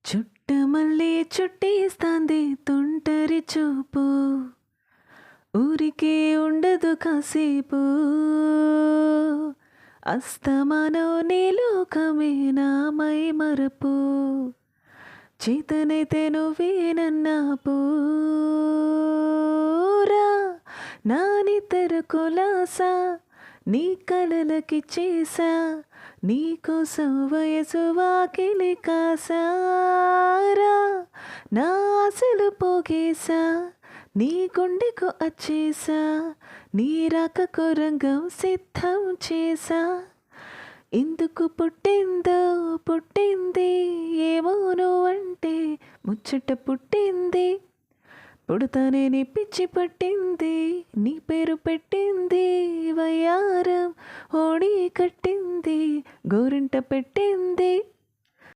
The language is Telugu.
చుట్టమల్లే చుట్టేస్తాంది తొంటరి చూపు, ఊరికే ఉండదు కాసేపు. అస్తమానం నీ లోకమే నామై మరపు, చేతనైతే నువ్వే నన్నా పూరా. నా నిద్ర కులాసా నీ కలలకి చేసా, నీకోసం వయసు వాకిలి కాసారా. నా ఆశలు పోగేసా, నీ గుండెకు అచ్చేసా, నీ రాకకు రంగం సిద్ధం చేసా. ఎందుకు పుట్టిందో పుట్టింది ఏమో నువ్వంటే ముచ్చట పుట్టింది. పుడతానే నీ పిచ్చి పట్టింది, నీ పేరు పెట్టింది వయ్యారం, ఓడి కట్టింది గోరింట పెట్టింది.